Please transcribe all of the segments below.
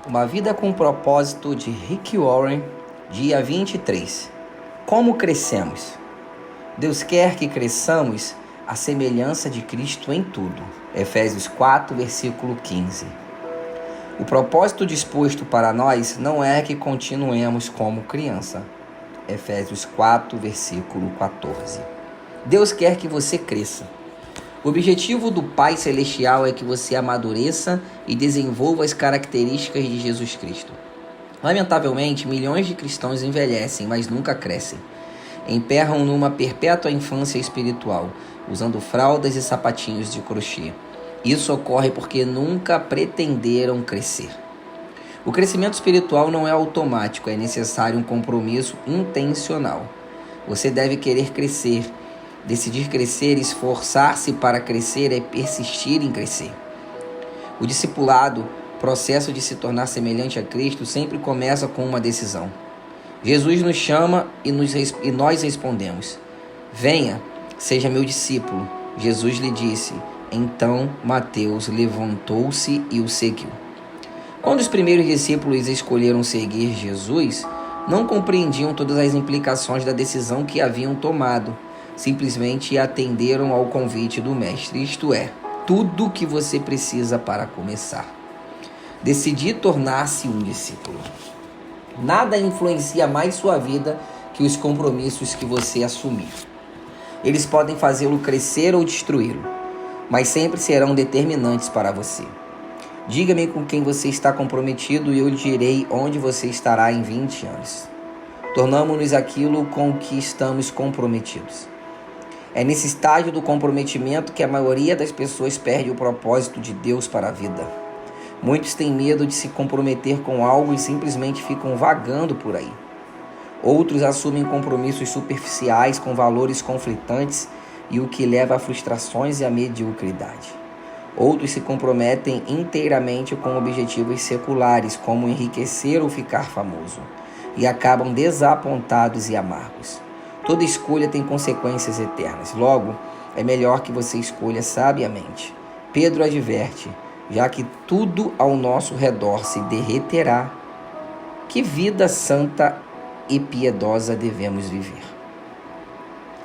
Uma Vida com Propósito, de Rick Warren, dia 23. Como crescemos? Deus quer que cresçamos à semelhança de Cristo em tudo. Efésios 4, versículo 15. O propósito disposto para nós não é que continuemos como criança. Efésios 4, versículo 14. Deus quer que você cresça. O objetivo do Pai Celestial é que você amadureça e desenvolva as características de Jesus Cristo. Lamentavelmente, milhões de cristãos envelhecem, mas nunca crescem. Emperram numa perpétua infância espiritual, usando fraldas e sapatinhos de crochê. Isso ocorre porque nunca pretenderam crescer. O crescimento espiritual não é automático, é necessário um compromisso intencional. Você deve querer crescer. Decidir crescer, esforçar-se para crescer é persistir em crescer. O discipulado, processo de se tornar semelhante a Cristo, sempre começa com uma decisão. Jesus nos chama e nós respondemos: venha, seja meu discípulo. Jesus lhe disse. Então Mateus levantou-se e o seguiu. Quando os primeiros discípulos escolheram seguir Jesus, não compreendiam todas as implicações da decisão que haviam tomado. Simplesmente atenderam ao convite do Mestre, isto é, tudo o que você precisa para começar. Decidir tornar-se um discípulo. Nada influencia mais sua vida que os compromissos que você assumir. Eles podem fazê-lo crescer ou destruí-lo, mas sempre serão determinantes para você. Diga-me com quem você está comprometido e eu lhe direi onde você estará em 20 anos. Tornamo-nos aquilo com que estamos comprometidos. É nesse estágio do comprometimento que a maioria das pessoas perde o propósito de Deus para a vida. Muitos têm medo de se comprometer com algo e simplesmente ficam vagando por aí. Outros assumem compromissos superficiais com valores conflitantes e o que leva a frustrações e a mediocridade. Outros se comprometem inteiramente com objetivos seculares, como enriquecer ou ficar famoso, e acabam desapontados e amargos. Toda escolha tem consequências eternas. Logo, é melhor que você escolha sabiamente. Pedro adverte, já que tudo ao nosso redor se derreterá, que vida santa e piedosa devemos viver.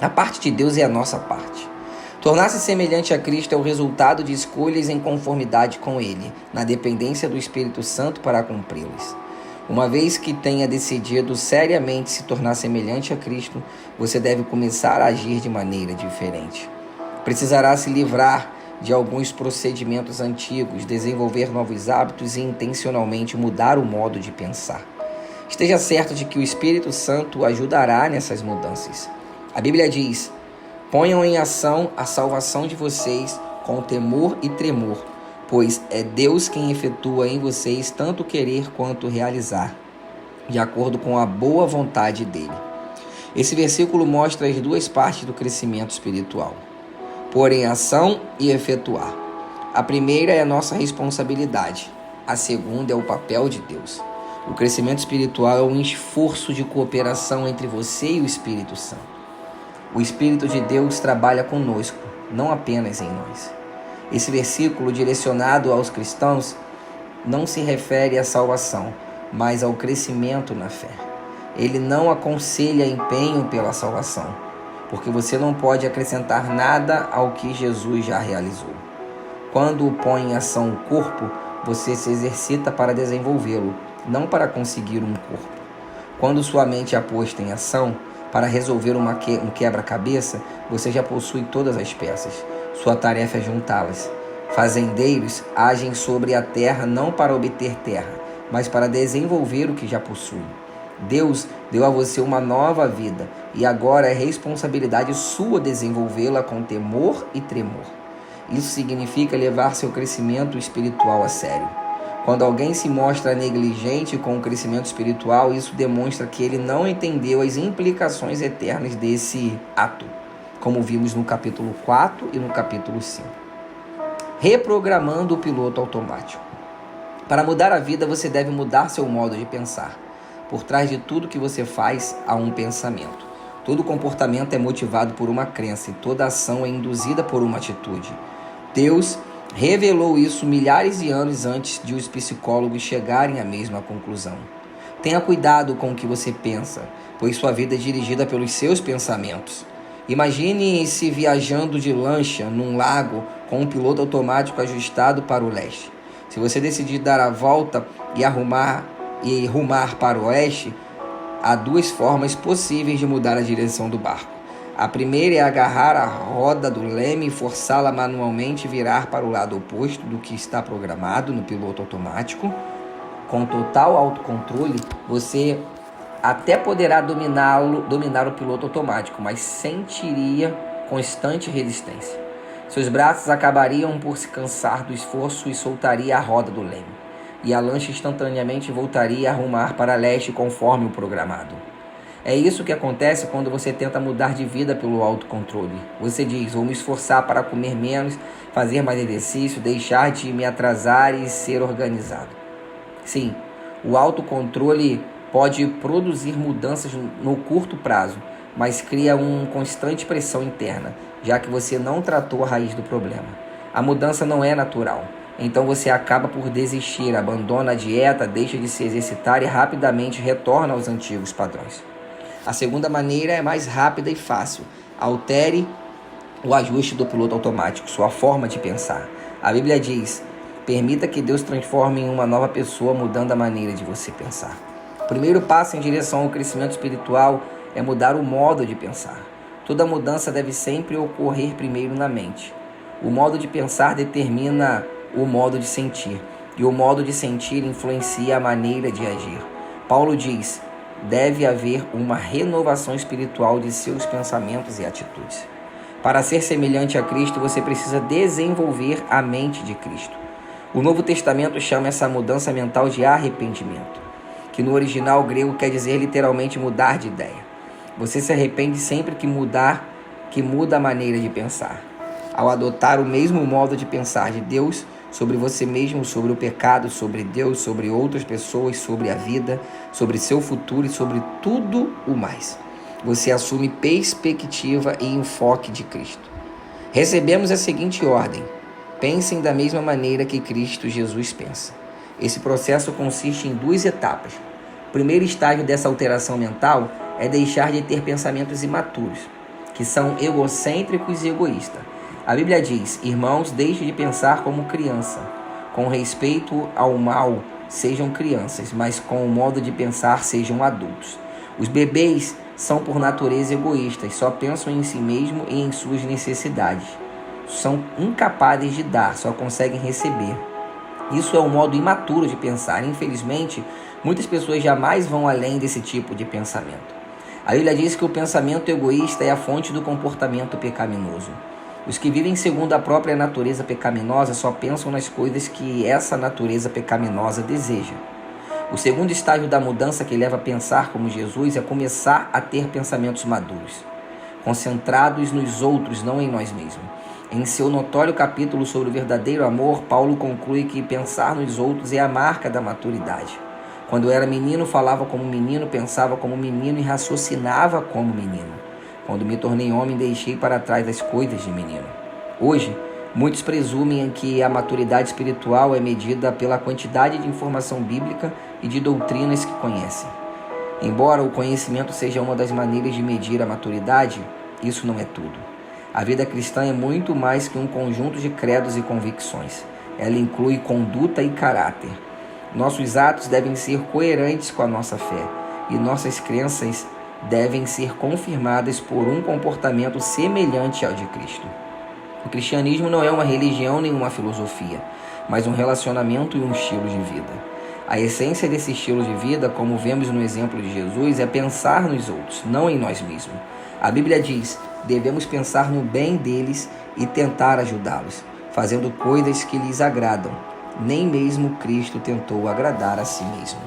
A parte de Deus é a nossa parte. Tornar-se semelhante a Cristo é o resultado de escolhas em conformidade com Ele, na dependência do Espírito Santo para cumpri-las. Uma vez que tenha decidido seriamente se tornar semelhante a Cristo, você deve começar a agir de maneira diferente. Precisará se livrar de alguns procedimentos antigos, desenvolver novos hábitos e intencionalmente mudar o modo de pensar. Esteja certo de que o Espírito Santo o ajudará nessas mudanças. A Bíblia diz: ponham em ação a salvação de vocês com temor e tremor, pois é Deus quem efetua em vocês tanto querer quanto realizar, de acordo com a boa vontade dele. Esse versículo mostra as duas partes do crescimento espiritual: pôr em ação e efetuar. A primeira é a nossa responsabilidade, a segunda é o papel de Deus. O crescimento espiritual é um esforço de cooperação entre você e o Espírito Santo. O Espírito de Deus trabalha conosco, não apenas em nós. Esse versículo, direcionado aos cristãos, não se refere à salvação, mas ao crescimento na fé. Ele não aconselha empenho pela salvação, porque você não pode acrescentar nada ao que Jesus já realizou. Quando põe em ação o corpo, você se exercita para desenvolvê-lo, não para conseguir um corpo. Quando sua mente é posta em ação para resolver um quebra-cabeça, você já possui todas as peças. Sua tarefa é juntá-las. Fazendeiros agem sobre a terra não para obter terra, mas para desenvolver o que já possuem. Deus deu a você uma nova vida e agora é responsabilidade sua desenvolvê-la com temor e tremor. Isso significa levar seu crescimento espiritual a sério. Quando alguém se mostra negligente com o crescimento espiritual, isso demonstra que ele não entendeu as implicações eternas desse ato, como vimos no capítulo 4 e no capítulo 5. Reprogramando o piloto automático. Para mudar a vida, você deve mudar seu modo de pensar. Por trás de tudo que você faz, há um pensamento. Todo comportamento é motivado por uma crença e toda ação é induzida por uma atitude. Deus revelou isso milhares de anos antes de os psicólogos chegarem à mesma conclusão. Tenha cuidado com o que você pensa, pois sua vida é dirigida pelos seus pensamentos. Imagine-se viajando de lancha num lago com um piloto automático ajustado para o leste. Se você decidir dar a volta e rumar para o oeste, há duas formas possíveis de mudar a direção do barco. A primeira é agarrar a roda do leme e forçá-la manualmente virar para o lado oposto do que está programado no piloto automático. Com total autocontrole, você até poderá dominar o piloto automático, mas sentiria constante resistência. Seus braços acabariam por se cansar do esforço e soltaria a roda do leme, e a lancha instantaneamente voltaria a rumar para leste conforme o programado. É isso que acontece quando você tenta mudar de vida pelo autocontrole. Você diz: vou me esforçar para comer menos, fazer mais exercício, deixar de me atrasar e ser organizado. Sim, o autocontrole pode produzir mudanças no curto prazo, mas cria uma constante pressão interna, já que você não tratou a raiz do problema. A mudança não é natural, então você acaba por desistir, abandona a dieta, deixa de se exercitar e rapidamente retorna aos antigos padrões. A segunda maneira é mais rápida e fácil. Altere o ajuste do piloto automático, sua forma de pensar. A Bíblia diz: permita que Deus transforme em uma nova pessoa, mudando a maneira de você pensar. O primeiro passo em direção ao crescimento espiritual é mudar o modo de pensar. Toda mudança deve sempre ocorrer primeiro na mente. O modo de pensar determina o modo de sentir, e o modo de sentir influencia a maneira de agir. Paulo diz: deve haver uma renovação espiritual de seus pensamentos e atitudes. Para ser semelhante a Cristo, você precisa desenvolver a mente de Cristo. O Novo Testamento chama essa mudança mental de arrependimento, que no original grego quer dizer literalmente mudar de ideia. Você se arrepende sempre que muda a maneira de pensar. Ao adotar o mesmo modo de pensar de Deus sobre você mesmo, sobre o pecado, sobre Deus, sobre outras pessoas, sobre a vida, sobre seu futuro e sobre tudo o mais, você assume perspectiva e enfoque de Cristo. Recebemos a seguinte ordem: pensem da mesma maneira que Cristo Jesus pensa. Esse processo consiste em duas etapas. O primeiro estágio dessa alteração mental é deixar de ter pensamentos imaturos, que são egocêntricos e egoístas. A Bíblia diz: irmãos, deixem de pensar como criança. Com respeito ao mal, sejam crianças, mas com o modo de pensar, sejam adultos. Os bebês são por natureza egoístas, só pensam em si mesmo e em suas necessidades. São incapazes de dar, só conseguem receber. Isso é um modo imaturo de pensar. Infelizmente, muitas pessoas jamais vão além desse tipo de pensamento. A Bíblia diz que o pensamento egoísta é a fonte do comportamento pecaminoso. Os que vivem segundo a própria natureza pecaminosa só pensam nas coisas que essa natureza pecaminosa deseja. O segundo estágio da mudança que leva a pensar como Jesus é começar a ter pensamentos maduros, concentrados nos outros, não em nós mesmos. Em seu notório capítulo sobre o verdadeiro amor, Paulo conclui que pensar nos outros é a marca da maturidade. Quando eu era menino, falava como menino, pensava como menino e raciocinava como menino. Quando me tornei homem, deixei para trás as coisas de menino. Hoje, muitos presumem que a maturidade espiritual é medida pela quantidade de informação bíblica e de doutrinas que conhecem. Embora o conhecimento seja uma das maneiras de medir a maturidade, isso não é tudo. A vida cristã é muito mais que um conjunto de credos e convicções. Ela inclui conduta e caráter. Nossos atos devem ser coerentes com a nossa fé e nossas crenças devem ser confirmadas por um comportamento semelhante ao de Cristo. O cristianismo não é uma religião nem uma filosofia, mas um relacionamento e um estilo de vida. A essência desse estilo de vida, como vemos no exemplo de Jesus, é pensar nos outros, não em nós mesmos. A Bíblia diz: devemos pensar no bem deles e tentar ajudá-los, fazendo coisas que lhes agradam. Nem mesmo Cristo tentou agradar a si mesmo.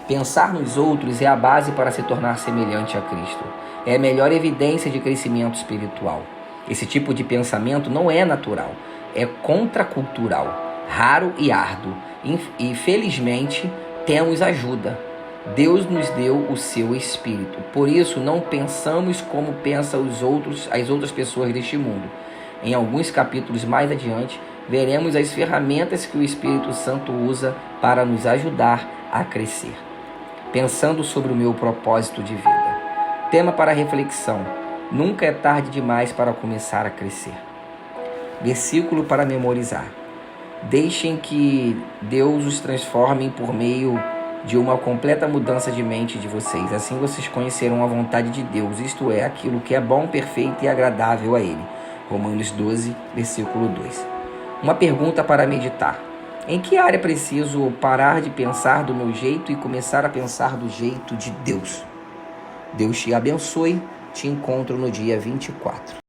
Pensar nos outros é a base para se tornar semelhante a Cristo. É a melhor evidência de crescimento espiritual. Esse tipo de pensamento não é natural, é contracultural, raro e árduo. E felizmente temos ajuda. Deus nos deu o seu Espírito. Por isso não pensamos como pensam as outras pessoas deste mundo. Em alguns capítulos mais adiante, veremos as ferramentas que o Espírito Santo usa para nos ajudar a crescer. Pensando sobre o meu propósito de vida. Tema para reflexão: nunca é tarde demais para começar a crescer. Versículo para memorizar: deixem que Deus os transforme por meio de uma completa mudança de mente de vocês. Assim vocês conhecerão a vontade de Deus, isto é, aquilo que é bom, perfeito e agradável a Ele. Romanos 12, versículo 2. Uma pergunta para meditar: em que área preciso parar de pensar do meu jeito e começar a pensar do jeito de Deus? Deus te abençoe. Te encontro no dia 24.